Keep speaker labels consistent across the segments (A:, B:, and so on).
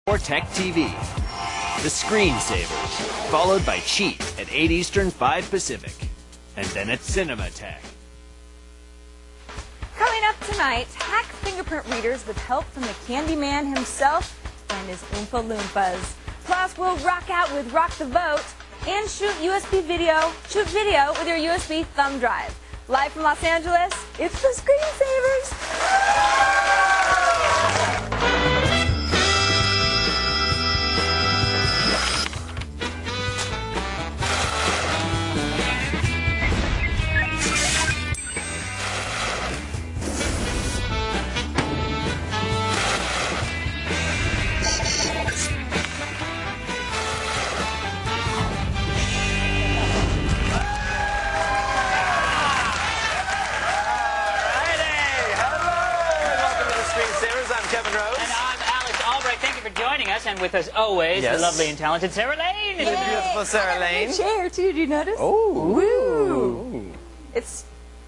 A: Or Tech TV. The Screensavers, followed by Cheat at 8 Eastern, 5 Pacific. And then at Cinema Tech.
B: Coming up tonight, hack fingerprint readers with help from the Candyman himself and his Oompa Loompas. Plus, we'll rock out with Rock the Vote and shoot video with your USB thumb drive. Live from Los Angeles, it's the Screensavers.
C: Joining us, and with us always, the lovely and talented Sarah Lane.
D: The beautiful Sarah Lane.
B: Chair too. Do you notice?
D: Oh,
B: woo!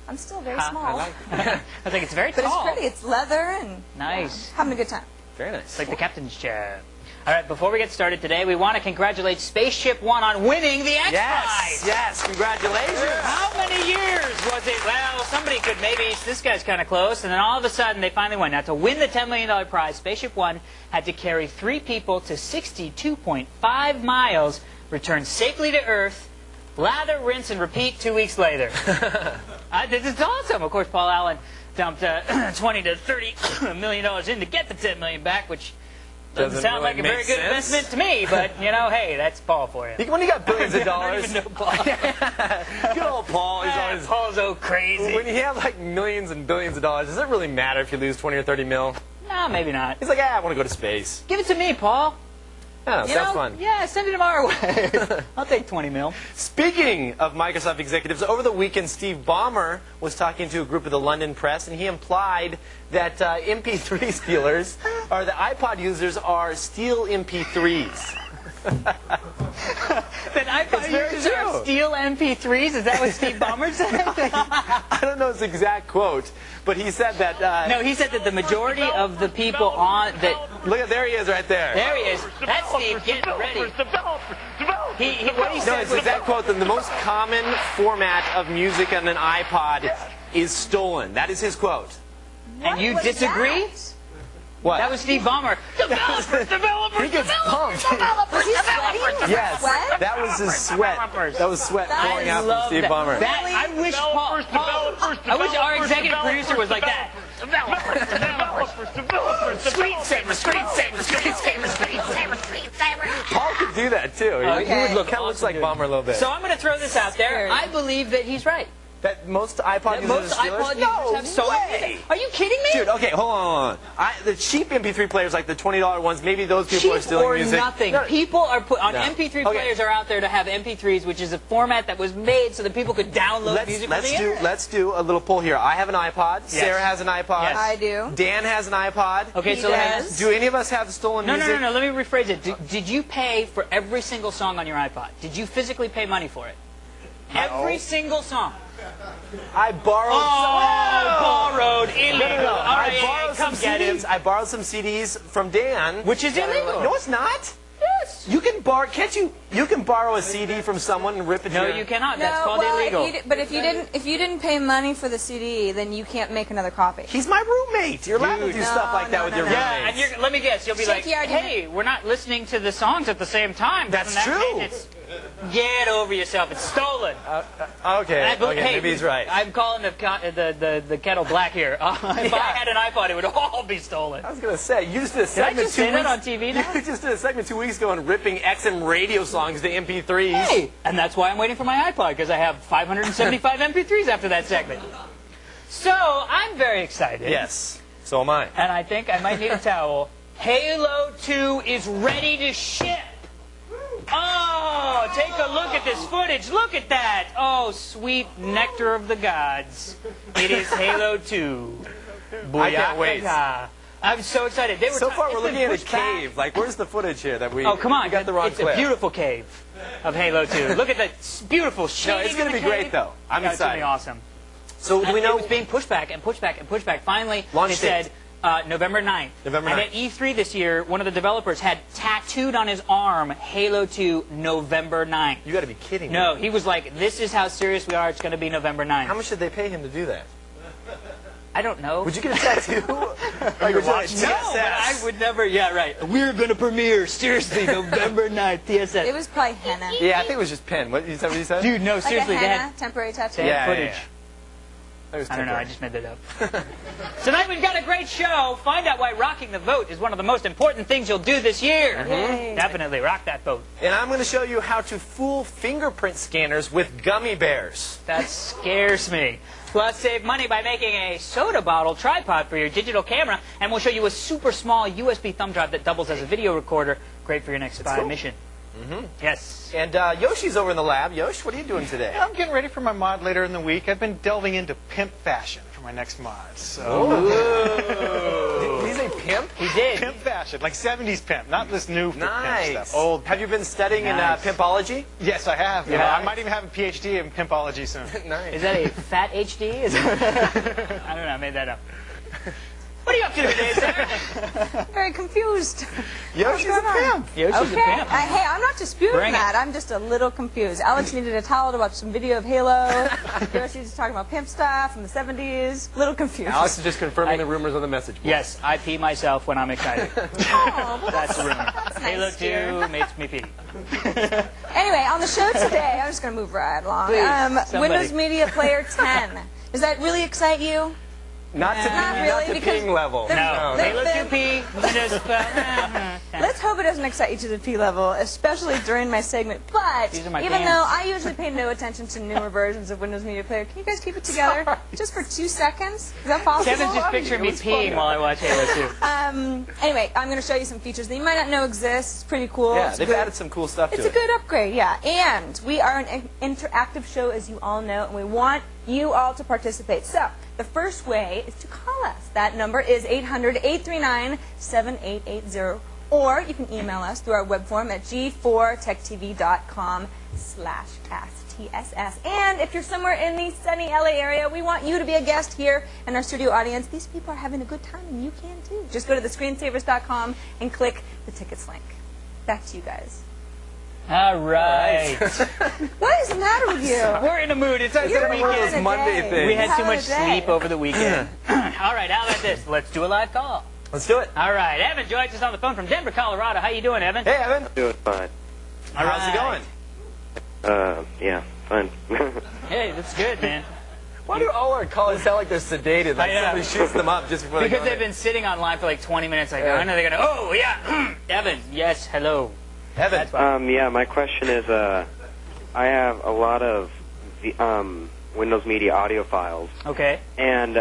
B: I'm still very small.
C: I like that. I think it's very tall.
B: But it's pretty. It's leather and
C: nice.
B: Having a good time.
D: Very nice.
C: It's like the captain's chair. All right, before we get started today, we want to congratulate Spaceship One on winning the X Prize.
D: Yes, congratulations.
C: How many years was it? Well, somebody could maybe, this guy's kind of close, and then all of a sudden they finally won. Now, to win the $10 million prize, Spaceship One had to carry 3 people to 62.5 miles, return safely to Earth, lather, rinse, and repeat 2 weeks later. This is awesome. Of course, Paul Allen dumped $20 to $30 million in to get the $10 million back, which doesn't sound
D: really
C: like a very good investment to me, but, you know, hey, that's Paul for you.
D: When you got billions of dollars.
C: I don't even know Paul.
D: Good old Paul. He's always,
C: Paul's so crazy.
D: when you have like millions and billions of dollars, does it really matter if you lose 20 or 30 mil?
C: No, maybe not.
D: He's like, I want to go to space.
C: Give it to me, Paul.
D: Yeah,
C: You
D: sounds
C: know?
D: fun.
C: Yeah, send it our way. I'll take 20 mil.
D: Speaking of Microsoft executives, over the weekend, Steve Ballmer was talking to a group of the London press, and he implied that MP3 stealers, or the iPod users, are steal MP3s.
C: That iPod users are steal MP3s? Is that what Steve Ballmer said?
D: I don't know his exact quote, but he said that...
C: No, he said that the majority of the people on that...
D: Look, there he is right there.
C: There he is. That's Steve getting ready. What he
D: No,
C: said
D: his
C: was...
D: exact quote, that the most common format of music on an iPod is stolen. That is his quote.
C: And you
B: What was
C: disagree?
B: that?
D: What?
C: That was Steve Ballmer.
D: He gets pumped.
B: Was he sweating?
D: Yes,
B: Sweat?
D: that was his sweat. That was sweat pouring out from Steve Ballmer.
C: I wish Paul, I wish our executive producer was like that.
D: Paul could do that too.
B: Okay.
D: He would look kind of looks like Ballmer a little bit.
C: So I'm going to throw this out there. I believe that he's right.
D: That most iPod users
C: Most
D: are stealers?
C: iPod users have stolen music. Are you kidding me?
D: Dude, okay, hold on. The cheap MP3 players, like the $20 ones, maybe those people are
C: Cheap
D: stealing
C: or
D: music.
C: nothing.
D: No.
C: People are on
D: No.
C: MP3
D: Okay.
C: players are out there to have MP3s, which is a format that was made so that people could download music from the internet.
D: Let's do a little poll here. I have an iPod.
C: Yes.
D: Sarah has an iPod.
C: Yes.
B: I do.
D: Dan has an iPod.
C: Okay,
B: He
C: so
B: does.
D: Do any of us have stolen
C: no,
D: music?
C: let me rephrase it. Did you pay for every single song on your iPod? Did you physically pay money for it? Every single song.
D: I borrowed
C: Borrowed, illegal.
D: No.
C: All right,
D: I borrowed
C: come
D: some
C: get him.
D: CDs. I borrowed some CDs from Dan.
C: Which is illegal.
D: No, it's not.
C: Yes.
D: You can borrow. Can't you? You can borrow a CD from someone and rip it.
C: No,
D: here.
C: you cannot.
B: No,
C: That's called
B: well,
C: illegal.
B: but if you didn't pay money for the CD, then you can't make another copy.
D: He's my roommate. You're allowed to do
C: Dude.
D: stuff like that with your
C: Yeah, and
D: roommates.
C: let me guess, you'll be like,
B: Shake your argument.
C: hey, we're not listening to the songs at the same time.
D: That's
C: Doesn't that
D: true.
C: mean get over yourself. It's stolen.
D: Okay,
C: Hey,
D: maybe he's right.
C: I'm calling the kettle black here. If I had an iPod, it would all be stolen.
D: I was gonna say, you just did a
C: Did I
D: segment
C: just
D: 2
C: say
D: weeks.
C: that on TV now?
D: You just did a segment 2 weeks ago on ripping XM radio songs to MP3s.
C: Hey, and that's why I'm waiting for my iPod, because I have 575 MP3s after that segment. So, I'm very excited.
D: Yes, so am I.
C: And I think I might need a towel. Halo 2 is ready to ship. Oh, take a look at this footage. Look at that. Oh, sweet nectar of the gods. It is Halo 2.
D: I can't wait.
C: Booyaka. I'm so excited. They were
D: So far,
C: it's
D: we're
C: been
D: looking at a
C: pushed back.
D: cave. Like, where's the footage here that we?
C: Oh, come on.
D: We got the wrong
C: it's
D: clip.
C: a beautiful cave of Halo 2. Look at that beautiful
D: No,
C: shading.
D: it's gonna
C: in the
D: be great
C: cave.
D: though. I'm
C: Yeah, it's gonna
D: excited.
C: be awesome.
D: So do we
C: And
D: know?
C: it was being pushed back and pushed back and pushed back. Finally,
D: Launch
C: they said, November 9th.
D: November
C: And
D: 9th.
C: at E3 this year, one of the developers had tattooed on his arm Halo 2 November 9th.
D: You got to be kidding me.
C: No, he was like, this is how serious we are. It's going to be November 9th.
D: How much did they pay him to do that?
C: I don't know.
D: Would you get a tattoo?
C: Like you're watching? No, but I would never. Yeah, right. We're going to premiere, seriously, November 9th, TSS.
B: It was probably henna.
D: Yeah, I think it was just pen. Is that what you said?
C: Dude, no,
B: Like
C: seriously,
B: a
C: they
B: henna,
C: had
B: temporary tattoo.
D: Yeah,
C: footage.
D: yeah. It was
C: I don't know, I
D: temporary.
C: just made that up. Tonight we've got a great show. Find out why rocking the vote is one of the most important things you'll do this year.
B: Yay.
C: Definitely, rock that vote.
D: And I'm going to show you how to fool fingerprint scanners with gummy bears.
C: That scares me. Plus, save money by making a soda bottle tripod for your digital camera, and we'll show you a super small USB thumb drive that doubles as a video recorder. Great for your next spy
D: cool.
C: mission. Yes.
D: And Yoshi's over in the lab. Yosh, what are you doing today?
E: I'm getting ready for my mod later in the week. I've been delving into pimp fashion for my next mod. So
D: Did he say pimp?
C: He did.
E: pimp fashion, like 70s pimp, not this new pimp
D: Nice.
E: stuff. Old.
D: Have you been studying
C: Nice.
D: in pimpology?
E: Yes, I have.
C: Yeah.
E: I might even have a PhD in pimpology soon.
D: Nice.
C: Is that a fat HD? Is I don't know, I made that up. What are you up to today, sir?
B: Very confused.
D: Yoshi's a pimp.
C: Yoshi's
B: Okay.
C: a pimp.
B: Hey, I'm not disputing
C: Bring it.
B: that. I'm just a little confused. Alex needed a towel to watch some video of Halo. Yoshi's talking about pimp stuff from the 70s. Little confused.
D: Alex is just confirming the rumors on the message board.
C: Yes, I pee myself when I'm excited.
B: Oh, well,
C: That's the rumor.
B: nice,
C: Halo 2
B: dear.
C: makes me pee.
B: Anyway, on the show today, I'm just going to move right along.
C: Please, somebody.
B: Windows Media Player 10. Does that really excite you?
D: Not to,
B: Not
D: not
B: really,
D: to
B: because
D: ping level.
B: they're-
C: No,
B: they're-
C: Halo 2 pee, Windows.
B: Let's hope it doesn't excite you to the P level, especially during my segment. But
C: These are my
B: even
C: pants.
B: though I usually pay no attention to newer versions of Windows Media Player, can you guys keep it together just for 2 seconds? Is that possible?
C: Kevin's just picturing me peeing while I watch Halo 2.
B: Anyway, I'm going to show you some features that you might not know exist. It's pretty cool.
D: Yeah,
B: It's
D: they've
B: good.
D: added some cool stuff to
B: It's a
D: it.
B: good upgrade, yeah. And we are an interactive show, as you all know, and we want you all to participate. So, the first way is to call us. That number is 800-839-7880. Or you can email us through our web form at g4techtv.com/AskTSS. And if you're somewhere in the sunny LA area, we want you to be a guest here in our studio audience. These people are having a good time, and you can too. Just go to thescreensavers.com and click the tickets link. Back to you guys.
C: All right.
B: What is the matter with you?
C: We're in a mood. It's our
B: You're
C: weekend.
B: having a
D: Monday
B: day.
D: thing.
C: We had too
B: Having
C: much
B: a day.
C: sleep over the weekend. All right, how about this? Let's do a live call.
D: Let's do it.
C: All right, Evan joins us on the phone from Denver, Colorado. How you doing, Evan?
D: Hey, Evan.
F: Doing fine.
C: All
D: How's it
C: right.
D: going?
F: Yeah, fine.
C: Hey, that's good, man.
D: Why do all our callers sound like they're sedated? Like
C: I know.
D: somebody shoots them up just before they
C: Because
D: go
C: they've
D: in?
C: been sitting online for like 20 minutes. Like,
D: Yeah.
C: I know they're gonna. Oh yeah, Evan. Yes, hello.
D: Evan.
C: That's why.
F: Yeah, my question is, I have a lot of Windows Media audio files,
C: Okay.
F: and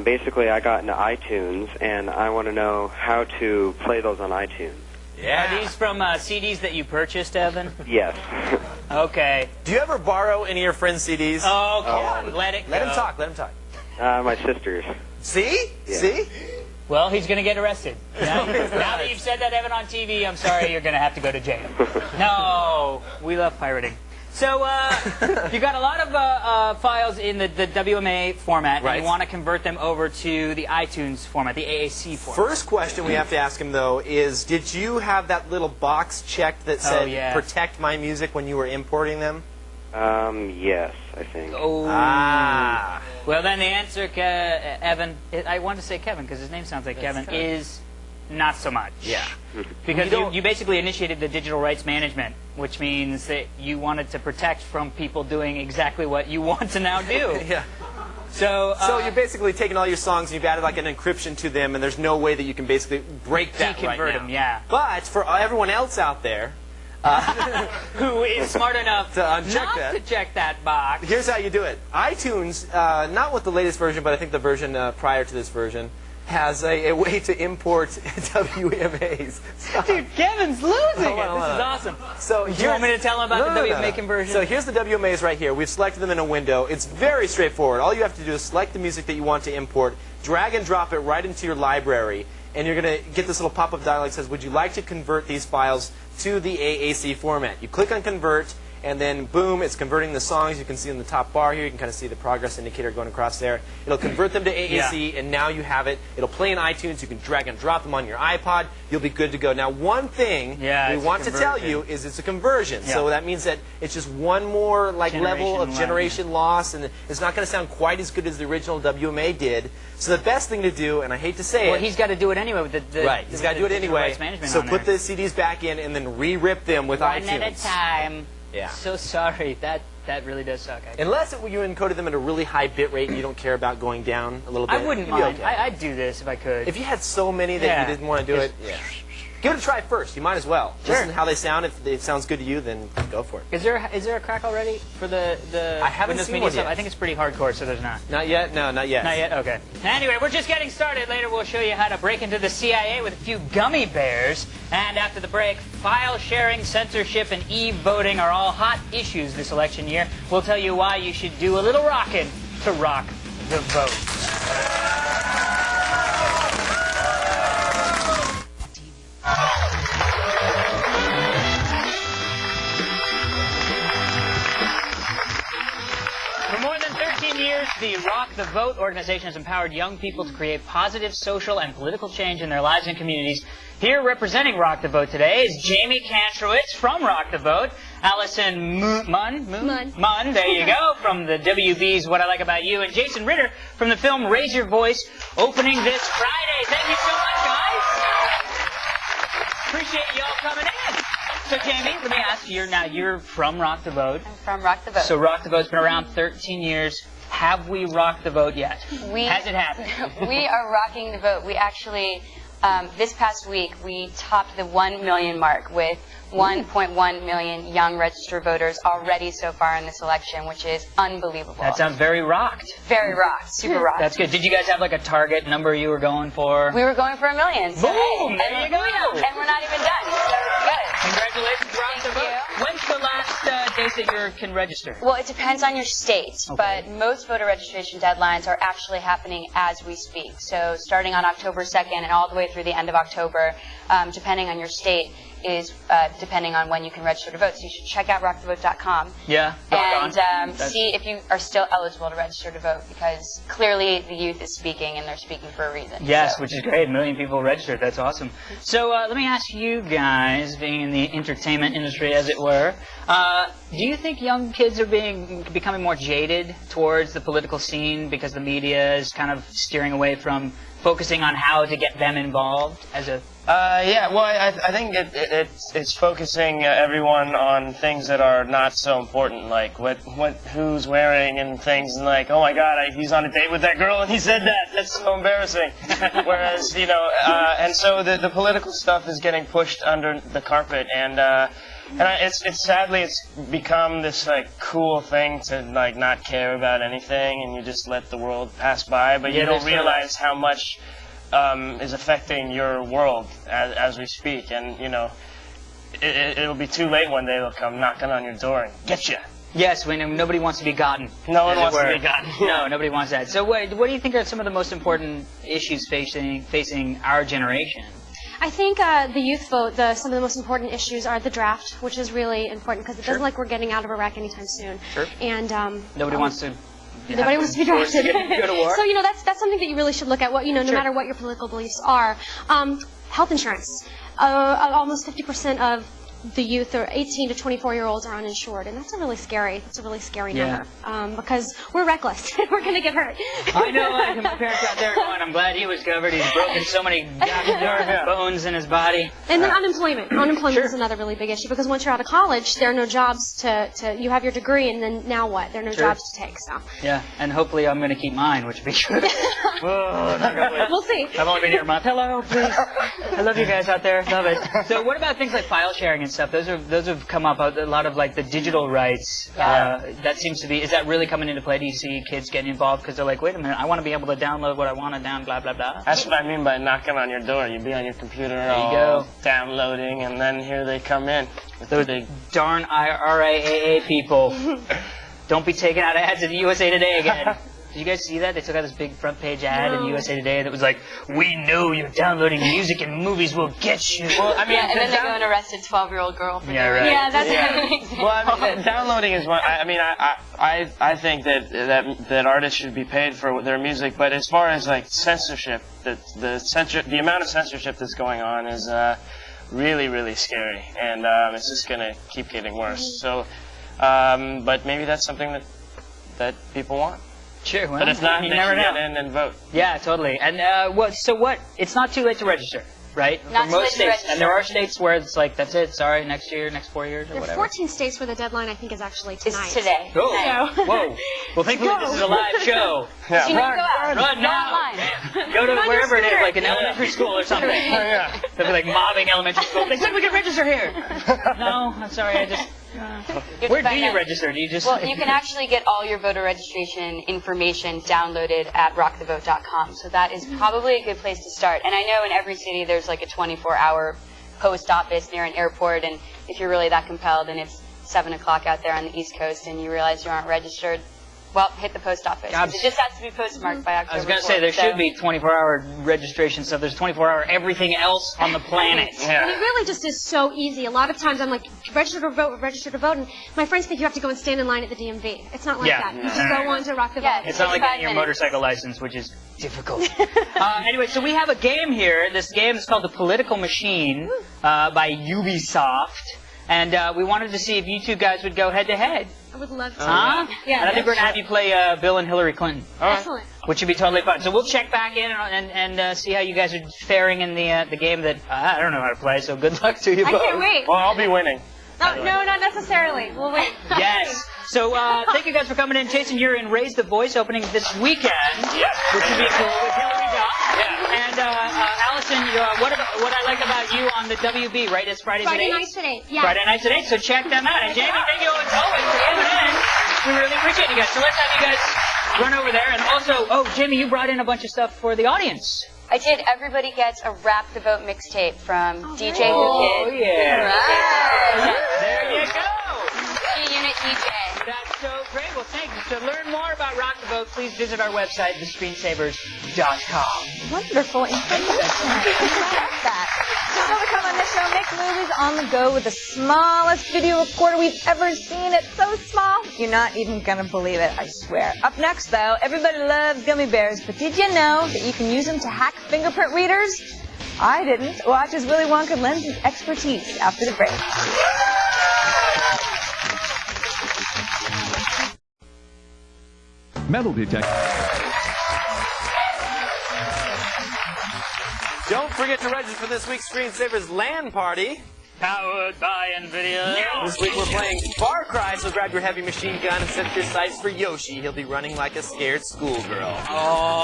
F: basically I got into iTunes, and I want to know how to play those on iTunes.
D: Yeah.
C: Are these from CDs that you purchased, Evan?
F: Yes.
C: Okay.
D: Do you ever borrow any of your friends' CDs?
C: Oh, come on, let it go.
D: Let him talk. Let him talk.
F: My sister's.
D: See?
F: Yeah.
D: See?
C: Well, he's going to get arrested. Now that you've said that, Evan, on TV, I'm sorry, you're going to have to go to jail. No, we love pirating. So you got a lot of files in the WMA format,
D: Right.
C: and you want to convert them over to the iTunes format, the AAC format.
D: First question we have to ask him, though, is did you have that little box checked that said
C: yeah.
D: protect my music when you were importing them?
F: Yes, I think.
C: Oh.
D: Ah.
C: Well, then the answer, Evan, I want to say Kevin because his name sounds like Kevin, is not so much.
D: Yeah.
C: Because
D: You don't-
C: you basically initiated the digital rights management, which means that you wanted to protect from people doing exactly what you want to now do.
D: Yeah.
C: So,
D: So you're basically taking all your songs and you've added like an encryption to them, and there's no way that you can basically break that right
C: Deconvert
D: now.
C: them, yeah.
D: But for everyone else out there,
C: who is smart enough
D: To uncheck
C: not
D: that.
C: to check that box.
D: here's how you do it. iTunes, not with the latest version, but I think the version prior to this version, has a way to import WMAs.
C: Dude, Kevin's losing
D: Hold on,
C: it.
D: hold
C: This
D: on.
C: is awesome.
D: So
C: Do you want me to tell him about the WMA conversion?
D: So here's the WMAs right here. We've selected them in a window. It's very straightforward. All you have to do is select the music that you want to import, drag and drop it right into your library, and you're going to get this little pop-up dialog that says, would you like to convert these files to the AAC format? You click on convert, and then boom, it's converting the songs. You can see in the top bar here, you can kind of see the progress indicator going across there. It'll convert them to AAC, and now you have it. It'll play in iTunes. You can drag and drop them on your iPod. You'll be good to go. Now, one thing we want to tell you is it's a conversion.
C: Yeah.
D: So that means that it's just one more level of generation loss, and it's not going to sound quite as good as the original WMA did. So the best thing to do, and I hate to say
C: Well, he's got to do it anyway with the
D: right, he's got to do it anyway. So put the CDs back in and then re-rip them with iTunes.
C: One at a time.
D: Yeah.
C: So sorry. That really does suck.
D: Unless you encoded them at a really high bit rate and you don't care about going down a little bit.
C: I wouldn't
D: you'd be
C: mind.
D: okay.
C: I'd do this if I could.
D: If you had so many that you didn't want to do it, give it a try first. You might as well.
C: Sure.
D: Listen to how they sound. If it sounds good to you, then go for it.
C: Is there a crack already for the
D: I haven't
C: Windows
D: seen
C: Media
D: one
C: stuff?
D: yet.
C: I think it's pretty hardcore, so there's not.
D: Not yet? No, not yet.
C: Not yet? Okay. Anyway, we're just getting started. Later we'll show you how to break into the CIA with a few gummy bears. And after the break, file sharing, censorship, and e-voting are all hot issues this election year. We'll tell you why you should do a little rockin' to rock the vote. For more than 13 years, the Rock the Vote organization has empowered young people to create positive social and political change in their lives and communities. Here representing Rock the Vote today is Jamie Kantrowitz from Rock the Vote, Allison Munn, there you go, from the WB's What I Like About You, and Jason Ritter from the film Raise Your Voice, opening this Friday. Thank you so much, guys. Appreciate y'all coming in. So, Jamie, let me ask you, you're from Rock the Vote.
G: I'm from Rock the Vote.
C: So Rock the Vote's been around 13 years. Have we rocked the vote yet? Has it happened?
G: We are rocking the vote. We actually, this past week, we topped the 1 million mark with 1.1 million young registered voters already so far in this election, which is unbelievable.
C: That sounds very rocked.
G: Very rocked. Super rocked.
C: That's good. Did you guys have like a target number you were going for?
G: We were going for 1 million. So
C: Boom! There you go.
G: And we're not even done. So it's good.
C: Congratulations, Rock the Vote. When's the last date that you can register?
G: Well, it depends on your state, but most voter registration deadlines are actually happening as we speak. So starting on October 2nd and all the way through the end of October, depending on your state, is depending on when you can register to vote. So you should check out rockthevote.com
C: Yeah.
G: and see if you are still eligible to register to vote, because clearly the youth is speaking, and they're speaking for a reason.
C: Yes,
G: So.
C: which is great. 1 million people registered. That's awesome. So let me ask you guys, being in the entertainment industry, as it were, do you think young kids are becoming more jaded towards the political scene because the media is kind of steering away from focusing on how to get them involved as a...
H: Yeah, well, I think it's focusing everyone on things that are not so important, like who's wearing and things, and like, oh my God, he's on a date with that girl and he said that. That's so embarrassing. Whereas, and so the political stuff is getting pushed under the carpet, and it's sadly it's become this like cool thing to like not care about anything, and you just let the world pass by, but you don't realize how much is affecting your world as we speak, and it'll be too late one day. They'll come knocking on your door and get you.
C: Yes, nobody wants to be gotten.
H: No one wants to be gotten.
C: No, nobody wants that. So what do you think are some of the most important issues facing our generation?
I: I think the youth vote, some of the most important issues are the draft, which is really important because it doesn't look like we're getting out of Iraq anytime soon.
C: Sure.
I: And
C: nobody wants to.
I: Nobody wants to be drafted.
C: Go to war.
I: So that's something that you really should look at. No matter what your political beliefs are. Health insurance. Almost 50% of the youth, or 18 to 24-year-olds, are uninsured, and that's a really scary number. Because we're reckless. We're going to get hurt.
C: I know. My parents out there going, I'm glad he was covered. He's broken so many bones in his body.
I: And then unemployment. Unemployment is another really big issue, because once you're out of college, there are no jobs to you have your degree, and then now what? There are no jobs to take. So.
C: Yeah, and hopefully I'm going to keep mine, which would be good.
I: We'll see.
C: I've only been here a month. Hello, please. I love you guys out there. Love it. So what about things like file sharing and stuff? Those have come up, a lot of like the digital rights. That seems to be, is that really coming into play? Do you see kids getting involved because they're like, wait a minute, I want to be able to download what I want to blah, blah, blah.
H: That's what I mean by knocking on your door. You'd be on your computer downloading, and then here they come in.
C: Those darn RIAA people. Don't be taking out ads in USA Today again. Did you guys see that? They took out this big front page ad in USA Today that was like, "We know you're downloading music and movies will get you."
H: Well, I mean,
G: and then they go and arrest a 12-year-old girl for
C: Yeah, right.
G: Yeah, that's
H: Yeah.
G: a good example.
H: Well, I mean, downloading is one. I mean, I think that artists should be paid for their music, but as far as like censorship, the amount of censorship that's going on is really, really scary, and it's just gonna keep getting worse. So, but maybe that's something that people want.
C: Sure, well,
H: But if not,
C: you
H: they
C: never
H: should
C: know.
H: get in and vote.
C: Yeah, totally. And what? It's not too late to register, right?
G: Not
C: For
G: too late
C: most
G: to
C: states,
G: register.
C: and there are states where it's like, that's it. Sorry, next year, next 4 years, or
I: There are
C: whatever.
I: 14 states where the deadline, I think, is actually tonight.
G: It's today.
C: Oh,
I: So-
C: whoa. Well, thankfully this is a live show.
H: Yeah.
G: You need to go out.
C: Run
G: Go
C: now.
G: online.
C: Go to
I: Run
C: wherever
I: your
C: it is,
I: spirit.
C: like an elementary school or something.
H: Yeah.
C: They'll be like mobbing elementary school. They said we could register here. No, I'm sorry. I just.
G: You have to
C: Where do
G: find
C: you
G: out.
C: register? Do you just?
G: Well, you can actually get all your voter registration information downloaded at rockthevote.com. So that is probably a good place to start. And I know in every city there's like a 24-hour post office near an airport. And if you're really that compelled and it's 7 o'clock out there on the East Coast and you realize you aren't registered, well, hit the post office. 'Cause it just has to be postmarked by October
C: I was going to
G: 4th,
C: say there
G: so-
C: should be 24-hour registration stuff. There's 24-hour everything else on the planet.
I: And it really just is so easy. A lot of times I'm like, register to vote, and my friends think you have to go and stand in line at the DMV. It's not like
C: Yeah.
I: that. You just go on to Rock the
G: Yeah,
I: Vote.
C: It's not like
G: 5
C: getting your
G: minutes.
C: motorcycle license, which is difficult. Anyway, so we have a game here. This game is called The Political Machine by Ubisoft. And we wanted to see if you two guys would go head-to-head.
I: I would love to.
C: Huh?
I: Yeah,
C: And I think we're going to have you play Bill and Hillary Clinton.
I: Excellent.
C: Which should be totally fun. So we'll check back in and see how you guys are faring in the game that I don't know how to play, so good luck to you
I: I
C: both.
I: can't wait.
H: Well, I'll be winning.
I: No, not necessarily. We'll wait.
C: Yes. So thank you guys for coming in. Jason, you're in Raise the Voice opening this weekend, which would be cool with Hillary Duff. Yeah. And Allison, what I like about you on the WB, right? It's Fridays
I: Friday
C: at 8.
I: nights at 8. Yeah.
C: Friday nights at 8, so check them out. And Jamie, thank you as always for coming in. We really appreciate you guys. So let's have you guys run over there. And also, Jamie, you brought in a bunch of stuff for the audience.
G: I did. Everybody gets a Rap the Vote mixtape from DJ
C: Oh,
G: Who Kid.
C: yeah.
G: Right.
C: There you go.
G: Unit DJ.
C: That's so great. Well, thank you. To learn more about Rock the Vote, please visit our website, thescreensavers.com.
B: Wonderful information. I love that. Still to come on this show, make movies on the go with the smallest video recorder we've ever seen. It's so small, you're not even going to believe it, I swear. Up next, though, everybody loves gummy bears, but did you know that you can use them to hack fingerprint readers? I didn't. Watch as Willy Wonka lends his expertise after the break.
J: Metal detector.
D: Don't forget to register for this week's Screensavers LAN party.
C: Powered by NVIDIA.
D: This week we're playing Far Cry, so grab your heavy machine gun and set your sights for Yoshi. He'll be running like a scared schoolgirl.
C: Oh.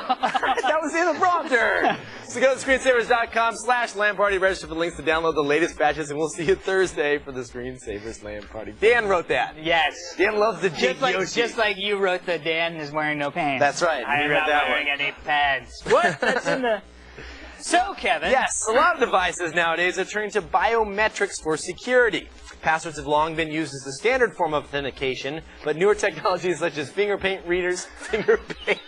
D: That was in the prompter. So go to screensavers.com/LAN party, register for links to download the latest batches, and we'll see you Thursday for the Screensavers LAN party. Dan wrote that.
C: Yes.
D: Dan loves the jig Yoshi.
C: Just like you wrote the Dan is wearing no pants.
D: That's right.
C: I
D: You
C: am
D: read
C: not
D: that
C: wearing
D: one.
C: any pants. What? That's in the... So, Kevin.
D: Yes, a lot of devices nowadays are turning to biometrics for security. Passwords have long been used as the standard form of authentication, but newer technologies such as fingerprint readers, fingerprint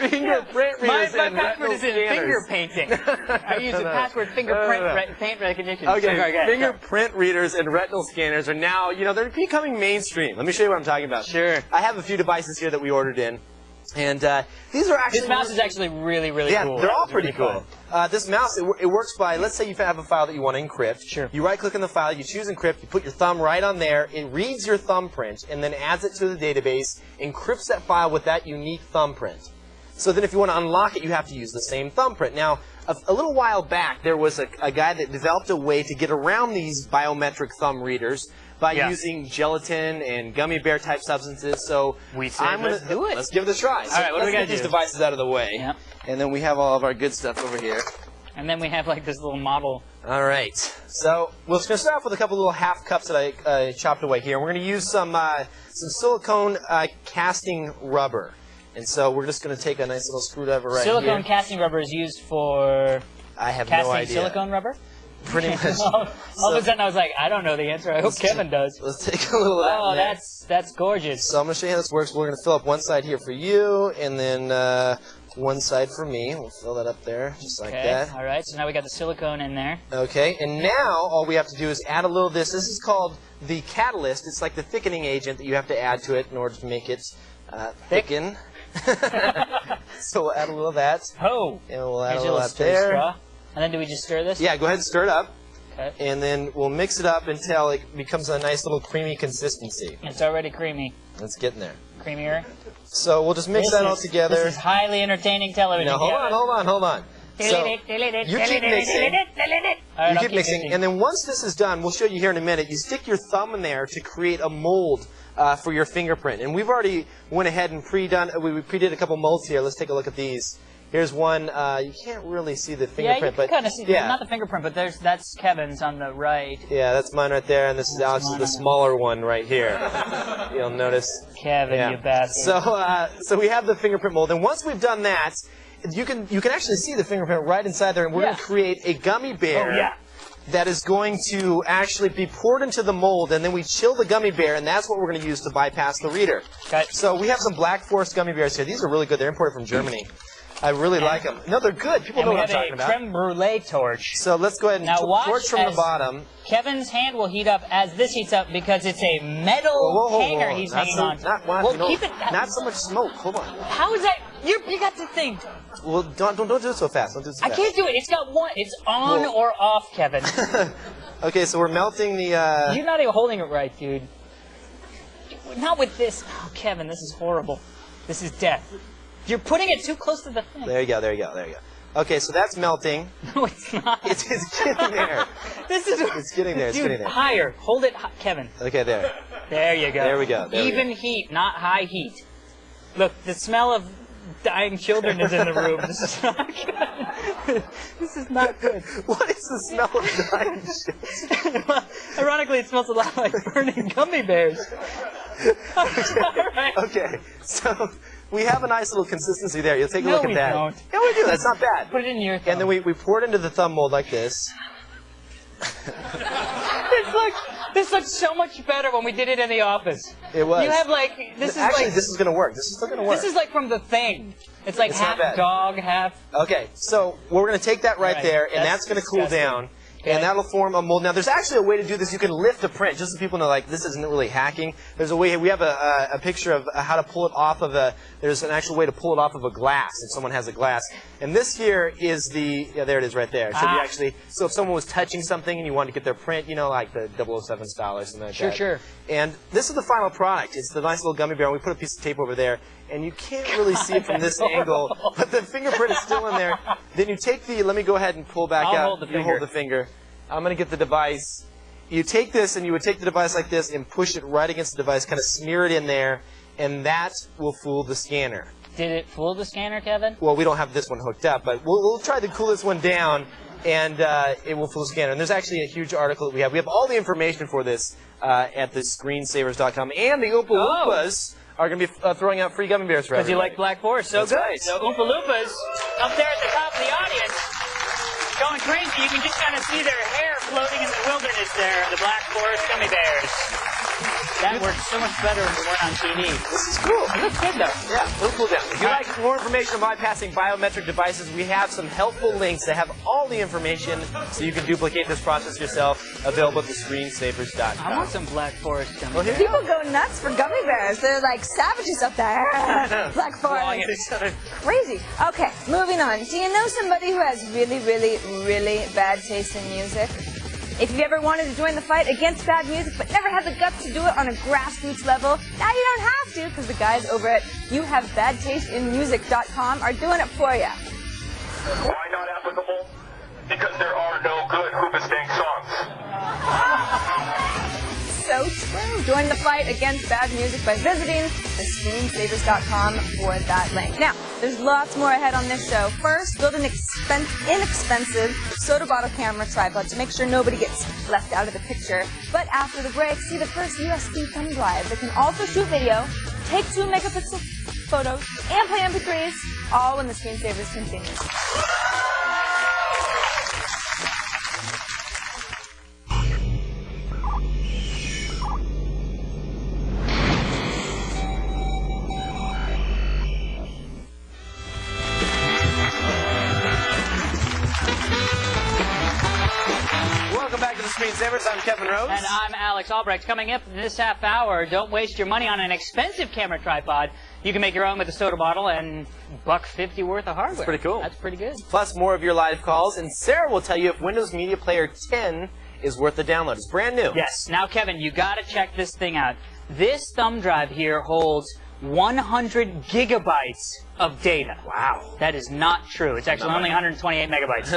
D: readers,
C: My
D: and
C: password
D: retinal
C: is in
D: scanners.
C: finger painting. I use a password fingerprint paint recognition.
D: Okay,
C: Sorry, go ahead.
D: fingerprint readers and retinal scanners are now, they're becoming mainstream. Let me show you what I'm talking about.
C: Sure.
D: I have a few devices here that we ordered in. And these are actually...
C: This mouse is actually really, really
D: yeah,
C: cool.
D: they're all
C: It's
D: pretty
C: really
D: cool. This mouse, it works by, let's say you have a file that you want to encrypt.
C: Sure.
D: You right-click on the file, you choose encrypt, you put your thumb right on there, it reads your thumbprint, and then adds it to the database, encrypts that file with that unique thumbprint. So then if you want to unlock it, you have to use the same thumbprint. Now, a little while back, there was a guy that developed a way to get around these biometric thumb readers by using gelatin and gummy bear type substances. So
C: We say let's do it.
D: Let's give it a try. So
C: right, what do we
D: let's
C: gotta
D: get these
C: do?
D: devices out of the way.
C: Yep.
D: And then we have all of our good stuff over here.
C: And then we have like this little model.
D: All right. So we're going to start off with a couple little half cups that I chopped away here. We're going to use some silicone casting rubber. And so we're just going to take a nice little screwdriver right
C: Silicone
D: here.
C: casting rubber is used for
D: I have
C: casting
D: no idea.
C: silicone rubber?
D: Pretty much.
C: All of a sudden, I was like, I don't know the answer. I hope Kevin does.
D: Let's take a little of that.
C: Oh,
D: next.
C: that's gorgeous.
D: So I'm going to show you how this works. We're going to fill up one side here for you, and then one side for me. We'll fill that up there, just like that.
C: All right, so now we got the silicone in there.
D: Okay, and now all we have to do is add a little of this. This is called the catalyst. It's like the thickening agent that you have to add to it in order to make it thicken. So we'll add a little of that.
C: Oh,
D: and we'll add
C: here's
D: a
C: your
D: little
C: little
D: of that
C: stir
D: there.
C: straw. And then do we just stir this?
D: Yeah, go ahead and stir it up.
C: Okay.
D: And then we'll mix it up until it becomes a nice little creamy consistency.
C: It's already creamy.
D: Let's get in there.
C: Creamier.
D: So we'll just mix that all together.
C: This is highly entertaining television.
D: Now hold on. So you keep mixing.
C: Right,
D: You keep mixing, and then once this is done, we'll show you here in a minute. You stick your thumb in there to create a mold for your fingerprint. And we've already went ahead and pre-did a couple molds here. Let's take a look at these. Here's one. You can't really see the fingerprint,
C: yeah, you can
D: but
C: kind of see. Not the fingerprint, but that's Kevin's on the right.
D: Yeah, that's mine right there, and this is Alex's, the smaller one right here. You'll notice.
C: Kevin, you bastard.
D: So we have the fingerprint mold, and once we've done that, you can actually see the fingerprint right inside there, and we're going to create a gummy bear that is going to actually be poured into the mold, and then we chill the gummy bear, and that's what we're going to use to bypass the reader.
C: Okay.
D: So we have some Black Forest gummy bears here. These are really good. They're imported from Germany. I really like them. No, they're good. People know what I'm talking about.
C: And we have a creme brulee torch.
D: So let's go ahead and torch from the bottom.
C: Kevin's hand will heat up as this heats up because it's a metal hanger he's hanging on. Keep it.
D: Not so much smoke. Hold on.
C: How is that? You got the thing.
D: Well, don't do it so fast. Don't do it so fast.
C: I can't do it. It's got one. It's on or off, Kevin.
D: Okay, so we're melting the.
C: You're not even holding it right, dude. Not with this. Oh, Kevin, this is horrible. This is death. You're putting it too close to the thing.
D: There you go. Okay, so that's melting.
C: No, it's not.
D: It's getting there. It's getting there.
C: Dude, higher. Hold it, Kevin.
D: Okay, there.
C: There you go.
D: There we go.
C: Even heat, not high heat. Look, the smell of dying children is in the room. This is not good. This is not good.
D: What is the smell of dying children?
C: Well, ironically, it smells a lot like burning gummy bears.
D: Okay, so we have a nice little consistency there. You'll take a look at that.
C: Don't.
D: Yeah, we do. That's not bad.
C: Put it in your thumb.
D: And then we pour it into the thumb mold like this.
C: This looks so much better when we did it in the office.
D: It was.
C: You have this
D: is going to work. This is still going to work.
C: This is like from The Thing. It's like half dog, half.
D: Okay, so we're going to take that right there, and that's going to cool down. Okay. And that'll form a mold. Now, there's actually a way to do this. You can lift a print, just so people know, like, this isn't really hacking. There's a way. We have a picture of how to pull it off of there's an actual way to pull it off of a glass, if someone has a glass. And this here is there it is right there. So if someone was touching something and you wanted to get their print, like the 007 style or something like that.
C: Sure.
D: And this is the final product. It's the nice little gummy bear. And we put a piece of tape over there. And you can't really see it from this angle, but the fingerprint is still in there. Then you take let me go ahead and pull back out. You hold the finger. I'm going to get the device. You take this, and you would take the device like this and push it right against the device, kind of smear it in there, and that will fool the scanner.
C: Did it fool the scanner, Kevin?
D: Well, we don't have this one hooked up, but we'll try to cool this one down, and it will fool the scanner. And there's actually a huge article that we have. We have all the information for this at the Screensavers.com, and the Oompa Loompas are going to be throwing out free gummy bears for everybody.
C: Because you like Black Forest so good. Right. So Oompa Loompas up there at the top of the audience, going crazy. You can just kind of see their hair floating in the wilderness there, the Black Forest gummy bears. That works so much better when we weren't on TV.
D: This is cool.
C: It looks good, though.
D: Yeah, it'll cool down. If you'd like more information on bypassing biometric devices, we have some helpful links that have all the information so you can duplicate this process yourself, available at Screensavers.com.
C: I want some Black Forest gummy bears.
B: People go nuts for gummy bears. They're like savages up there. Black Forest. Crazy. Okay, moving on. Do you know somebody who has really, really, really bad taste in music? If you've ever wanted to join the fight against bad music but never had the guts to do it on a grassroots level, now you don't have to, because the guys over at YouHaveBadTasteInMusic.com are doing it for you.
J: Why not applicable? Because there are no good Hoobastank songs.
B: So true. Join the fight against bad music by visiting the Screensavers.com for that link. Now, there's lots more ahead on this show. First, build an inexpensive soda bottle camera tripod to make sure nobody gets left out of the picture. But after the break, see the first USB thumb drive that can also shoot video, take 2 megapixel photos, and play MP3s, all when the Screensavers continues.
D: Screensavers. I'm Kevin Rose.
C: And I'm Alex Albrecht. Coming up in this half hour, don't waste your money on an expensive camera tripod. You can make your own with a soda bottle and $1.50 worth of hardware.
D: That's pretty cool.
C: That's pretty good.
D: Plus, more of your live calls. And Sarah will tell you if Windows Media Player 10 is worth the download. It's brand new.
C: Yes. Now, Kevin, you got to check this thing out. This thumb drive here holds 100 gigabytes of data.
D: Wow.
C: That is not true. It's actually only 128 megabytes.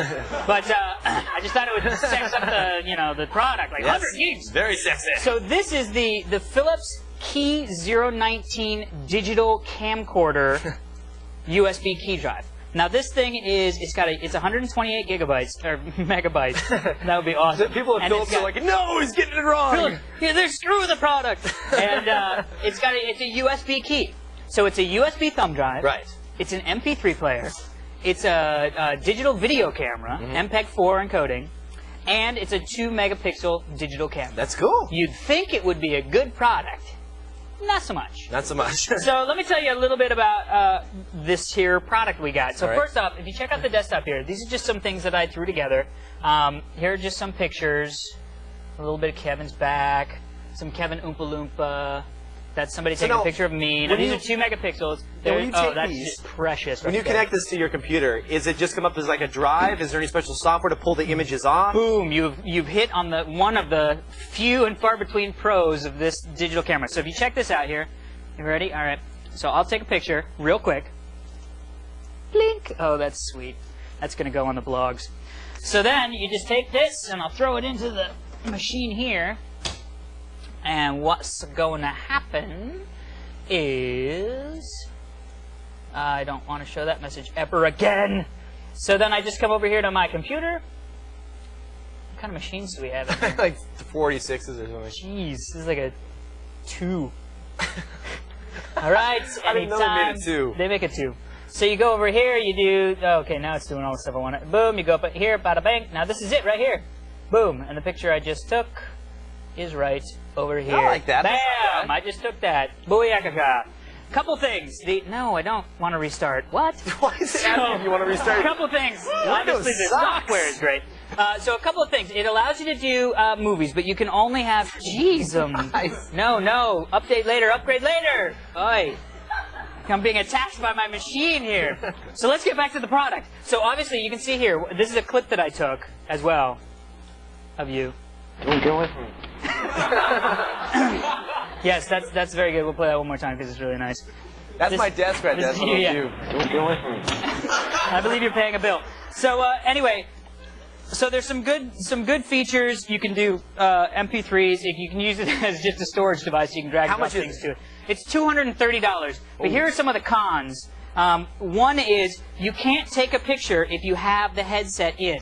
C: But I just thought it would sex up the product, like 100 gigs.
D: Very sexy.
C: So this is the Philips Key 019 digital camcorder USB key drive. Now this thing is, it's 128 gigabytes, or megabytes. That would be awesome.
D: People at Philips are like, no, he's getting it wrong.
C: Philips, yeah, they're screwing the product. And it's a USB key. So it's a USB thumb drive.
D: Right.
C: It's an MP3 player. It's a digital video camera, MPEG-4 encoding, and it's a 2 megapixel digital camera.
D: That's cool.
C: You'd think it would be a good product. Not so much.
D: Not so much.
C: So let me tell you a little bit about this here product we got. So
D: right.
C: First off, if you check out the desktop here, these are just some things that I threw together. Here are just some pictures. A little bit of Kevin's back. Some Kevin Oompa Loompa. That's somebody taking a picture of me. Now, these are 2 megapixels. That's just precious.
D: When you connect this to your computer, is it just come up as like a drive? Is there any special software to pull the images off?
C: Boom! You've hit on one of the few and far between pros of this digital camera. So if you check this out here, you ready? All right. So I'll take a picture real quick. Blink! Oh, that's sweet. That's gonna go on the blogs. So then you just take this and I'll throw it into the machine here. And what's going to happen is... I don't want to show that message ever again. So then I just come over here to my computer. What kind of machines do we have in here?
D: Like 46s or something.
C: Jeez, this is like a 2. All right,
D: I didn't know they made a 2.
C: They make a 2. So you go over here, you do... Okay, now it's doing all the stuff I want. Boom, you go up here, bada bang. Now this is it right here. Boom, and the picture I just took is right over here.
D: I like that.
C: Bam! I just took that. Booyakaka. Couple things. No, I don't want to restart. What?
D: Why is it asking if you want to restart?
C: A couple things. Obviously, the software is great. So a couple of things. It allows you to do movies, but you can only have... Jeez, no. Update later, upgrade later. Oi. I'm being attacked by my machine here. So let's get back to the product. So obviously, you can see here, this is a clip that I took as well of you.
F: Don't go with me.
C: Yes, that's very good. We'll play that one more time because it's really nice.
D: That's my desk right there. That's what I'll do.
F: Don't go with me.
C: I believe you're paying a bill. So anyway, so there's some good features. You can do MP3s. If you can use it as just a storage device, you can drag things to it. It's $230. But here are some of the cons. One is you can't take a picture if you have the headset in.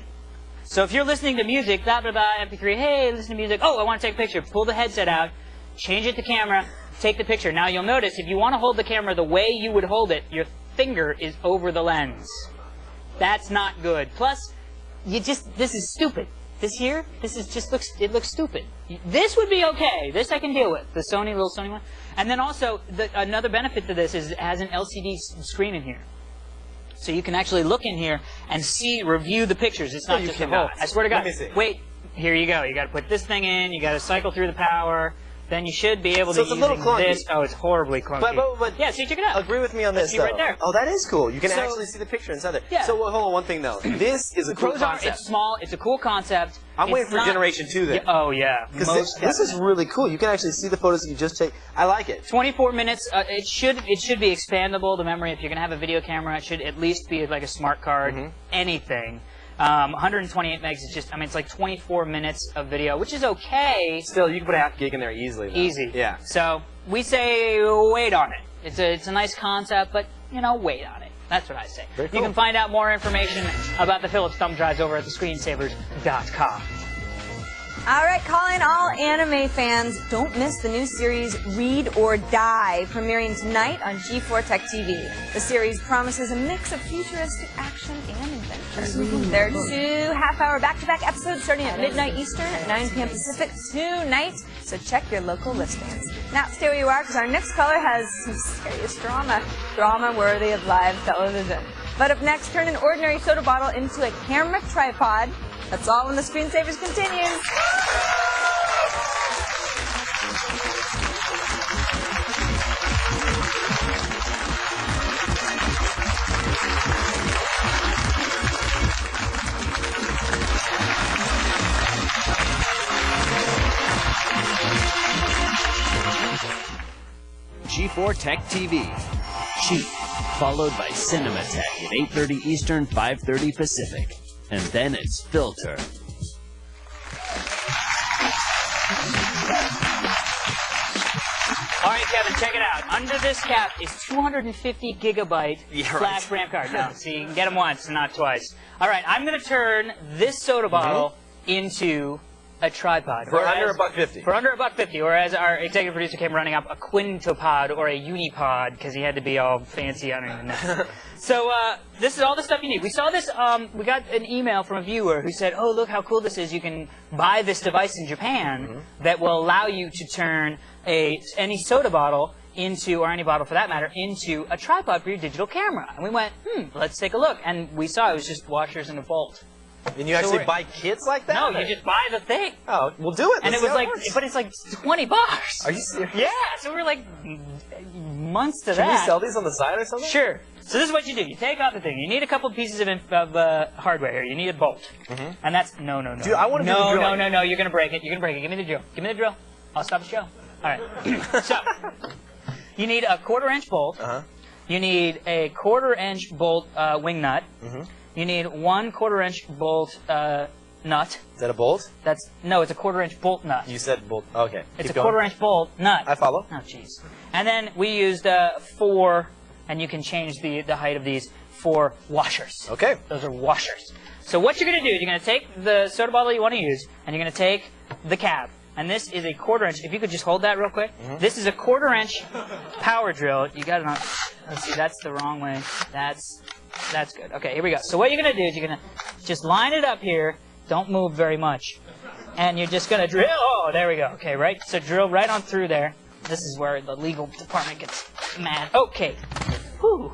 C: So if you're listening to music, blah, blah, blah, MP3, hey, listen to music, oh, I want to take a picture. Pull the headset out, change it to camera, take the picture. Now you'll notice if you want to hold the camera the way you would hold it, your finger is over the lens. That's not good. Plus, this is stupid. It looks stupid. This would be okay. This I can deal with. The little Sony one. And then also, another benefit to this is it has an LCD screen in here. So you can actually look in here and review the pictures. It's not just a hole. I swear to God.
D: Let me see.
C: Wait, here you go. You got to put this thing in. You got to cycle through the power. Then you should be able to use this. Oh, it's horribly clunky.
D: But
C: yeah, so check it out.
D: Agree with me on this, though.
C: Right there.
D: Oh, that is cool. You can actually see the picture inside there.
C: Yeah.
D: So hold on, one thing though. This is a cool concept.
C: It's small. It's a cool concept.
D: I'm waiting for Generation 2 then.
C: Oh yeah.
D: Because this is really cool. You can actually see the photos that you just take. I like it.
C: 24 minutes. It should be expandable. The memory. If you're gonna have a video camera, it should at least be like a smart card. Anything. 128 megs is just, it's like 24 minutes of video, which is okay.
D: Still, you can put a half gig in there easily, though.
C: Easy.
D: Yeah.
C: So, we say wait on it. It's a nice concept, but, wait on it. That's what I say.
D: Very cool.
C: You can find out more information about the Philips thumb drives over at thescreensavers.com.
B: All right, calling all anime fans, don't miss the new series Read or Die, premiering tonight on G4 Tech TV. The series promises a mix of futuristic action and adventure. There are 2 half-hour back-to-back episodes starting at midnight Eastern at 9 p.m. Pacific tonight, so check your local listings. Now, stay where you are, because our next caller has some serious drama worthy of live television. But up next, turn an ordinary soda bottle into a camera tripod. That's all when the Screensavers continues.
A: G4 Tech TV. Cheat, followed by Cinema Tech at 8:30 Eastern, 5:30 Pacific. And then it's Filter.
C: All right, Kevin, check it out. Under this cap is 250 gigabyte flash RAM card. Now, see, you can get them once, not twice. All right, I'm going to turn this soda bottle into a tripod.
D: For under $1.50.
C: For under $1.50, or as our executive producer came running up, a quintopod or a unipod, because he had to be all fancy. I don't even know. So this is all the stuff you need. We saw this. We got an email from a viewer who said, "Oh, look how cool this is! You can buy this device in Japan that will allow you to turn any soda bottle into, or any bottle for that matter, into a tripod for your digital camera." And we went, let's take a look. And we saw it was just washers and a bolt.
D: And you actually buy kits like that?
C: No, you just buy the thing.
D: Oh, we'll do it.
C: And it was like, but it's like $20.
D: Are you serious?
C: Yeah, so we're like months to that.
D: Can we sell these on the side or something?
C: Sure. So this is what you do. You take out the thing. You need a couple pieces of hardware here. You need a bolt. And that's, no.
D: Dude, I want to do the drill.
C: No, you're going to break it. You're going to break it. Give me the drill. Give me the drill. I'll stop the show. All right. So, you need a 1/4-inch bolt. You need a 1/4-inch bolt wing nut. You need 1 1/4-inch bolt nut.
D: Is that a bolt?
C: No, it's a 1/4-inch bolt nut.
D: You said bolt. Okay.
C: It's a 1/4-inch bolt nut.
D: I follow.
C: Oh, jeez. And then we used 4, and you can change the height of these, 4 washers.
D: Okay.
C: Those are washers. So what you're going to do is you're going to take the soda bottle you want to use, and you're going to take the cap. And this is a 1/4-inch. If you could just hold that real quick. This is a 1/4-inch power drill. You got it on. Let's see. That's the wrong way. That's good. Okay, here we go. So what you're going to do is you're going to just line it up here. Don't move very much. And you're just going to drill. Oh, there we go. Okay, right. So drill right on through there. This is where the legal department gets mad. Okay. Whew.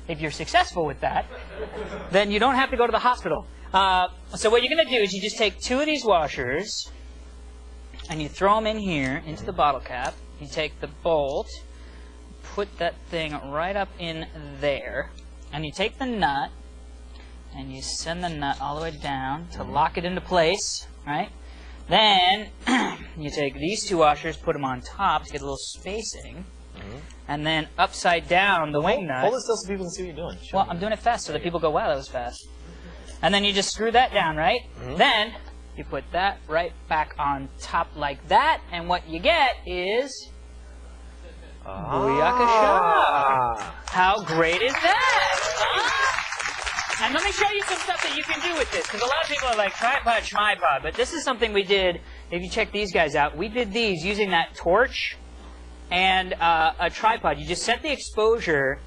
C: If you're successful with that, then you don't have to go to the hospital. So what you're going to do is you just take 2 of these washers, and you throw them in here, into the bottle cap. You take the bolt, put that thing right up in there, and you take the nut, and you send the nut all the way down to lock it into place, right? Then, you take these 2 washers, put them on top to get a little spacing, and then upside down the wing nut.
D: Hold it still so people can see what you're doing.
C: Well, I'm doing it fast so that people go, wow, that was fast. And then you just screw that down, right? Then, you put that right back on top like that, and what you get is Booyakasha. How great is that? And let me show you some stuff that you can do with this, because a lot of people are like, tripod, schmipod, but this is something we did. If you check these guys out, we did these using that torch and a tripod. You just set the exposure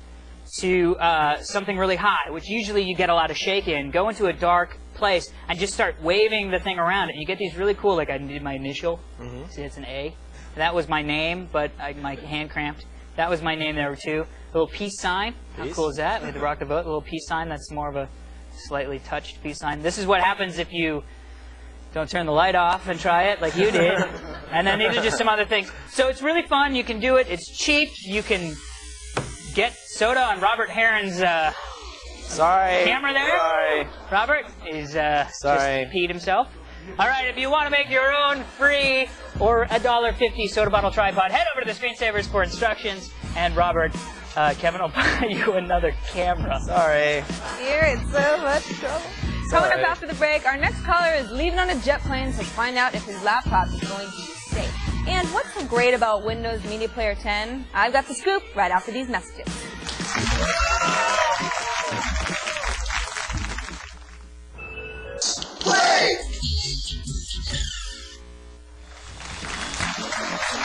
C: to something really high, which usually you get a lot of shake in. Go into a dark place and just start waving the thing around it. You get these really cool, like I did my initial. See, it's an A. That was my name, but my hand cramped. That was my name there too. A little peace sign. How cool is that? We had to rock the boat. A little peace sign. That's more of a slightly touched peace sign. This is what happens if you don't turn the light off and try it like you did. And then these are just some other things. So it's really fun. You can do it. It's cheap. You can get soda on Robert Heron's camera there.
D: Sorry.
C: Robert is just peed himself. All right, if you want to make your own free or $1.50 soda bottle tripod, head over to the Screensavers for instructions. And Robert, Kevin will buy you another camera.
D: Sorry.
B: You're in so much trouble. Coming up after the break, our next caller is leaving on a jet plane to find out if his laptop is going to be safe. And what's so great about Windows Media Player 10? I've got the scoop right after these messages.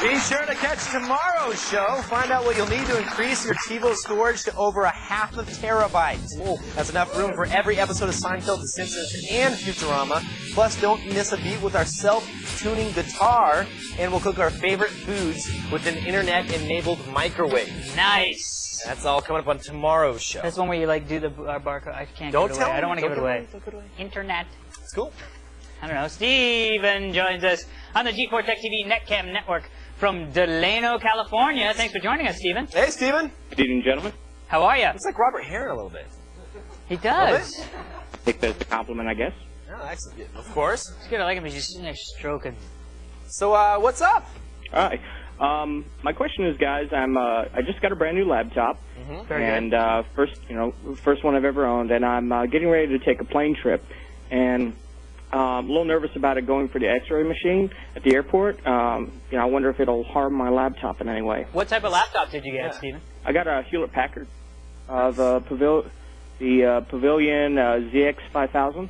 D: Be sure to catch tomorrow's show. Find out what you'll need to increase your TiVo storage to over 1/2 terabyte. That's enough room for every episode of Seinfeld, The Simpsons, and Futurama. Plus, don't miss a beat with our self-tuning guitar, and we'll cook our favorite foods with an internet-enabled microwave.
C: Nice.
D: That's all coming up on tomorrow's show.
C: That's one where you like do the barcode. I can't
D: Don't
C: give it
D: tell
C: away.
D: me.
C: I don't want to give it away.
D: Don't give it away.
C: Internet.
D: It's cool.
C: I don't know. Steven joins us on the G4 Tech TV Netcam Network from Delano, California. Thanks for joining us, Steven.
D: Hey, Steven.
J: Good evening, gentlemen.
C: How are you?
D: Looks like Robert Heron a little bit.
C: He does.
J: Take that as a compliment, I guess.
D: Oh, excellent. Of course.
C: It's good. I like him. He's just sitting there stroking.
D: So, what's up?
J: All right.
K: My question is, guys, I just got a brand new laptop, and first one I've ever owned, and I'm getting ready to take a plane trip, and I'm a little nervous about it going for the X-ray machine at the airport. I wonder if it'll harm my laptop in any way.
C: What type of laptop did you get, Steven?
K: I got a Hewlett-Packard, the Pavilion ZX5000.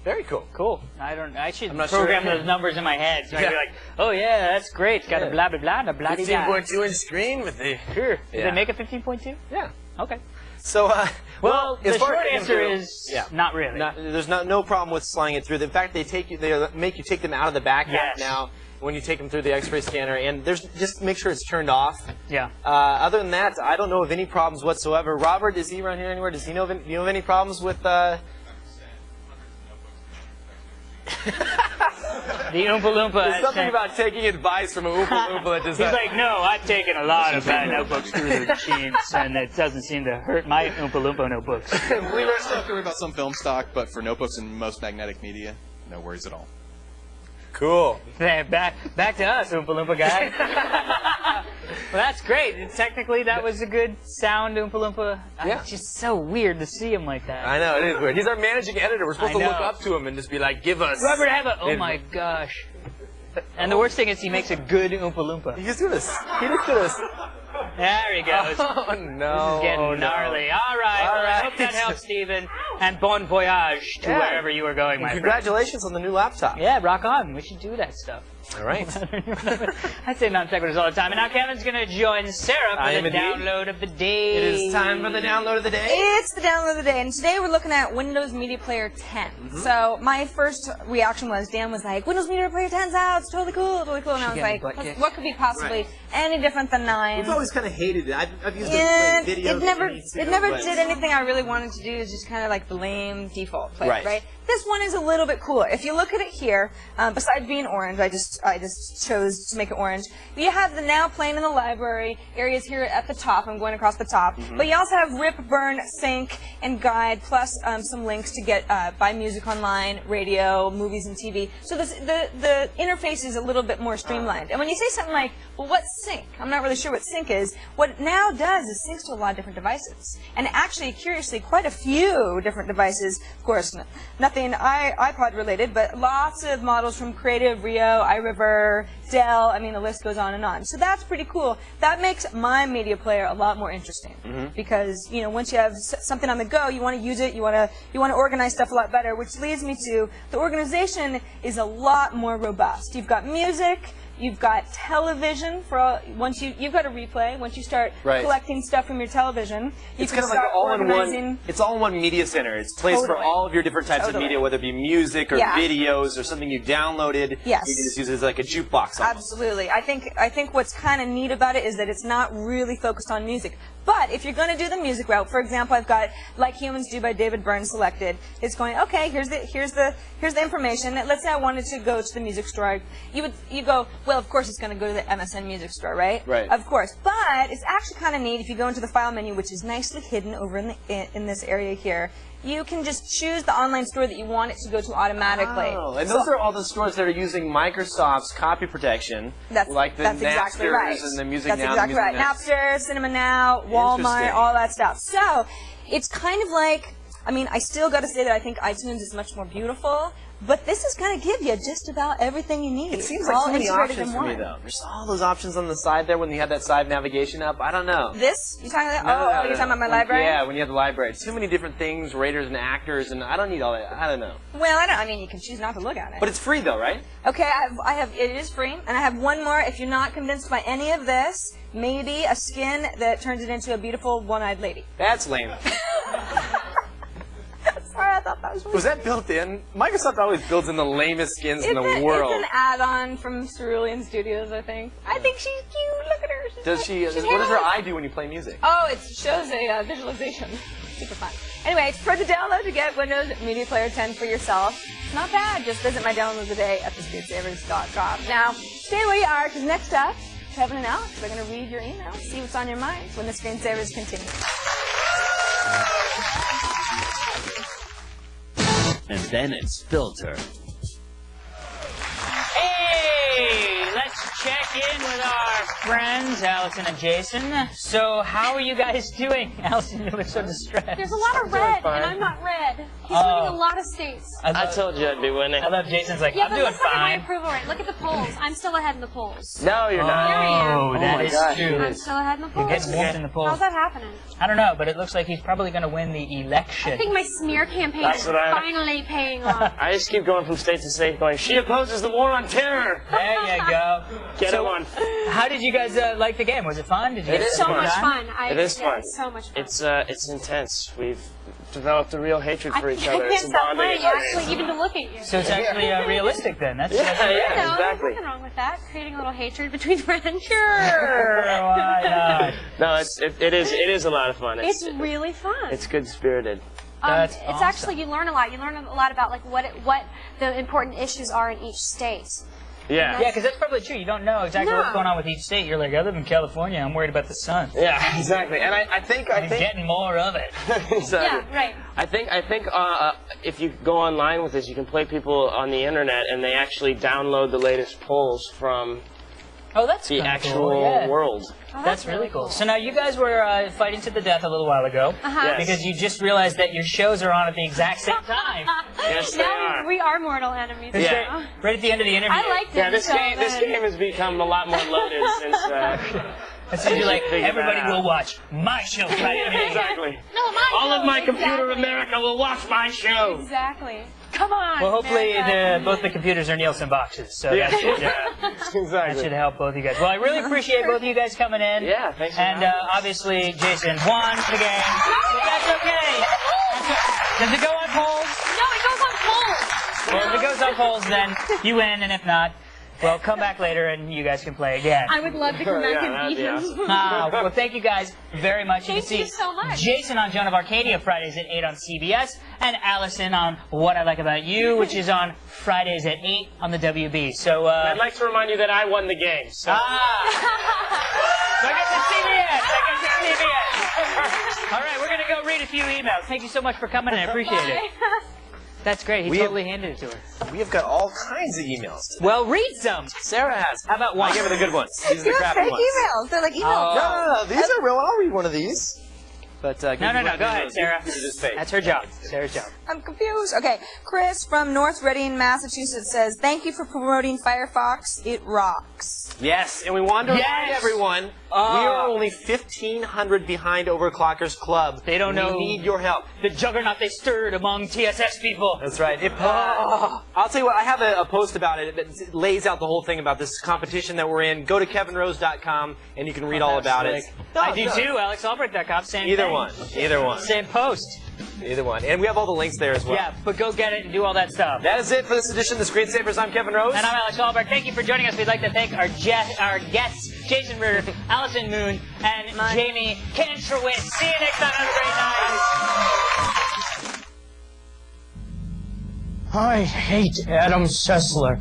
D: Very cool.
C: Cool. I should
D: not
C: program
D: sure.
C: those numbers in my head. So I'd be like, oh yeah, that's great. It's got a blah blah blah, a blah blah.
D: 15.2 inch screen with the.
C: Sure. Did
D: Yeah.
C: they make a 15.2?
D: Yeah.
C: Okay.
D: So,
C: Well, the
D: as far
C: short
D: as
C: answer
D: info-
C: is not really.
D: There's no problem with sliding it through. In fact, they make you take them out of the backpack
C: Yes.
D: now when you take them through the X-ray scanner, and just make sure it's turned off.
C: Yeah.
D: Other than that, I don't know of any problems whatsoever. Robert, is he around here anywhere? Does he know? Do you know of any problems with?
C: The Oompa Loompa.
D: There's something about taking advice from an Oompa Loompa that does
C: He's
D: not.
C: like, no, I've taken a lot of bad notebooks through the machines, and it doesn't seem to hurt my Oompa Loompa notebooks.
L: We still have to worry about some film stock, but for notebooks and most magnetic media, no worries at all.
D: Cool.
C: Back to us, Oompa Loompa guy. Well, that's great. Technically, that was a good sound, Oompa Loompa.
D: Yeah.
C: It's just so weird to see him like that.
D: I know, it is weird. He's our managing editor. We're supposed
C: I
D: to look
C: know.
D: up to him and just be like, give us.
C: Robert Abbott. Oh my gosh. And the worst thing is he makes a good Oompa Loompa.
D: He just did this. He just did this.
C: There he goes.
D: Oh, no.
C: This is getting gnarly. All right. Well, I hope that helps, Stephen. And bon voyage to wherever you are going, my friend.
D: Congratulations on the new laptop.
C: Yeah, rock on. We should do that stuff.
D: All right.
C: I say non-sequiturs all the time. And now Kevin's going to join Sarah
D: I
C: for
D: am
C: the
D: indeed.
C: download of the day.
D: It is time for the download of the day.
B: It's the download of the day, and today we're looking at Windows Media Player 10. So my first reaction was, Dan was like, Windows Media Player 10's out, it's totally cool, totally cool. And I was like, what could be possibly any different than 9?
D: We've always kind of hated it. I've used
B: And
D: it for videos.
B: it never did anything I really wanted to do. It's just kind of like the lame default player, right? This one is a little bit cooler. If you look at it here, besides being orange, I just chose to make it orange. You have the now playing in the library areas here at the top. I'm going across the top, but you also have rip, burn, sync, and guide, plus some links to get buy music online, radio, movies, and TV. So the interface is a little bit more streamlined. And when you say something like, well, what's sync? I'm not really sure what sync is. What it now does is syncs to a lot of different devices. And actually, curiously, quite a few different devices. Of course, nothing iPod related, but lots of models from Creative, Rio, iRiver, Dell. I mean, the list goes on and on. So that's pretty cool. That makes my media player a lot more interesting because once you have something on the go, you want to use it. You want to organize stuff a lot better, which leads me to the organization is a lot more robust. You've got music. You've got television for you've got a replay. Once you start collecting stuff from your television,
D: it's kind of like all-in-one. It's all-in-one media center. It's a place for all of your different types of media, whether it be music or videos or something you downloaded.
B: Yes.
D: You can just use it as like a jukebox. Almost.
B: Absolutely. I think what's kind of neat about it is that it's not really focused on music. But if you're going to do the music route, for example, I've got Like Humans Do by David Byrne selected. It's going, okay, here's the information. Let's say I wanted to go to the music store. You go, well, of course it's going to go to the MSN music store, right?
D: Right.
B: Of course. But it's actually kind of neat if you go into the file menu, which is nicely hidden over in this area here. You can just choose the online store that you want it to go to automatically.
D: Oh, and those are all the stores that are using Microsoft's copy protection, like the Napsters and the Music Now.
B: That's exactly right. Napster, Cinema Now, Walmart, all that stuff. So it's kind of like, I mean, I still got to say that I think iTunes is much more beautiful. But this is going to give you just about everything you need.
D: It seems like
B: all
D: too many
B: integrated
D: options
B: in
D: for me,
B: one.
D: though. There's all those options on the side there when you have that side navigation up. I don't know.
B: This? You talking about? You're talking about my library?
D: Yeah, when you have the library. Too many different things, raters and actors, and I don't need all that. I don't know.
B: Well, I mean, you can choose not to look at it.
D: But it's free, though, right?
B: Okay, I have. It is free, and I have one more. If you're not convinced by any of this, maybe a skin that turns it into a beautiful one-eyed lady.
D: That's lame.
B: Sorry, I thought that was.
D: Was that built in? Microsoft always builds in the lamest skins in the world.
B: It's an add-on from Cerulean Studios, I think. I think she's cute. Look at her. What
D: does her eye do when you play music?
B: Oh, it shows a visualization. Super fun. Anyway, for the download to get Windows Media Player 10 for yourself, it's not bad. Just visit my download of the day at thescreensavers.com. Now, stay where you are, because next up, Kevin and Alex are going to read your email, see what's on your minds when the Screensavers continue.
A: And then it's Filter.
C: Hey, let's check in with our friends, Allison and Jason. So, how are you guys doing? Allison, you look so distressed.
I: There's a lot of red, and I'm not red. He's winning a lot of states.
H: I told you I'd be winning.
C: I love Jason's like,
I: Yeah,
C: I'm
I: but
C: doing
I: look at my
C: fine.
I: approval rate. Look at the polls. I'm still ahead in the polls.
H: No, you're not.
I: There I am.
C: Oh, that is true.
I: I'm still ahead in the
C: You're
I: polls.
C: getting warmth in the polls.
I: How's that happening?
C: I don't know, but it looks like he's probably going to win the election.
I: I think my smear campaign
H: That's
I: is
H: what I-
I: finally paying off.
H: I just keep going from state to state going, she opposes the war on terror.
C: There you go.
H: Get him on.
C: How did you guys like the game? Was it fun? Did you
H: It
C: get
H: is
I: So
C: some
I: much
C: time?
I: fun.
H: It is fun.
I: It's so much fun.
H: It's intense. We've developed a real hatred for each
I: I
H: other.
I: can't
H: It's a
I: stop
H: bonding
I: playing,
H: experience.
I: actually, even to look at you.
C: So it's actually realistic then. That's
H: Yeah,
I: No,
H: exactly.
I: there's nothing wrong with that. Creating a little hatred between friends.
C: Sure, why not?
H: No, it is a lot of fun.
I: It's really fun.
H: It's good spirited.
C: That's
I: It's
C: awesome.
I: actually, you learn a lot. You learn a lot about like what the important issues are in each state.
H: Yeah.
C: Yeah, because that's probably true. You don't know exactly what's
I: No.
C: going on with each state. You're like, I live in California. I'm worried about the sun.
H: Yeah, exactly. And I think
C: I'm getting more of it.
H: exactly.
I: Yeah, right.
H: I think if you go online with this, you can play people on the internet, and they actually download the latest polls from
C: Oh, that's
H: the
C: kinda
H: actual
C: cool, yeah.
H: world.
I: Oh,
C: That's really cool. So now you guys were fighting to the death a little while ago
I: Uh-huh.
C: because you just realized that your shows are on at the exact same time.
H: Yes, they
I: Now
H: are.
I: we are mortal enemies.
C: It's
H: Yeah.
I: now.
C: Right at the end of the interview.
I: I liked it.
H: Yeah, this
I: until
H: game
I: then.
H: has become a lot more loaded since.
C: So you're like,
H: Figure that
C: everybody
H: out.
C: will watch my show right now.
H: Exactly.
I: No, my
H: All of my
I: show,
H: computer
I: exactly.
H: America will watch my show.
I: Exactly. Come on.
C: Well, hopefully
I: America.
C: both the computers are Nielsen boxes, so
H: Yeah.
C: that should, that
H: Exactly.
C: should help both of you guys. Well, I really appreciate both of you guys coming in.
H: Yeah, thanks for
C: And
H: having us.
C: obviously, Jason won the game. That's okay. Does it go on polls?
I: No, it goes on polls.
C: Well, if it goes on polls, then you win, and if not, well, come back later and you guys can play again.
I: I would love to come back
H: Yeah,
I: and
H: that'd
I: beat
H: be
I: him.
H: awesome.
C: Well, thank you guys very much.
I: Thank
C: can
I: you
C: see
I: so much.
C: Jason on Joan of Arcadia Fridays at 8 on CBS, and Allison on What I Like About You, which is on Fridays at 8 on the WB. So,
H: I'd like to remind you that I won the game. So.
C: So I got the CBS. All right, we're going to go read a few emails. Thank you so much for coming in. I appreciate it. That's great. He totally handed it to her.
D: We have got all kinds of emails.
C: Well, read some.
D: Sarah has.
C: How about one?
D: I give her the good ones. These are the
B: You have
D: crappy
B: fake
D: ones.
B: emails. They're like emails.
D: No. These are real. I'll read one of these. But
C: No. Go ahead, Sarah.
D: These are just fake.
C: That's her job. Sarah's job.
B: I'm confused. Okay, Chris from North Reading, Massachusetts says, "Thank you for promoting Firefox. It rocks."
D: Yes, and we wanted to remind
C: Yes!
D: everyone, we are only 1,500 behind Overclockers Club.
C: They don't know.
D: We need your help.
C: The juggernaut they stirred among TSS people.
D: That's right. I'll tell you what, I have a post about it that lays out the whole thing about this competition that we're in. Go to kevinrose.com and you can read all about it.
C: I do too. AlexAlbrecht.com. Same
D: Either
C: thing.
D: one. Either one.
C: Same post.
D: Either one. And we have all the links there as well.
C: Yeah, but go get it and do all that stuff.
D: That is it for this edition of the Screensavers. I'm Kevin Rose.
C: And I'm Alex Albrecht. Thank you for joining us. We'd like to thank our guests, Jason Ritter, Allison Moon, and Jamie Kantrowitz. See you next time. Have a great night.
H: I hate Adam Sessler.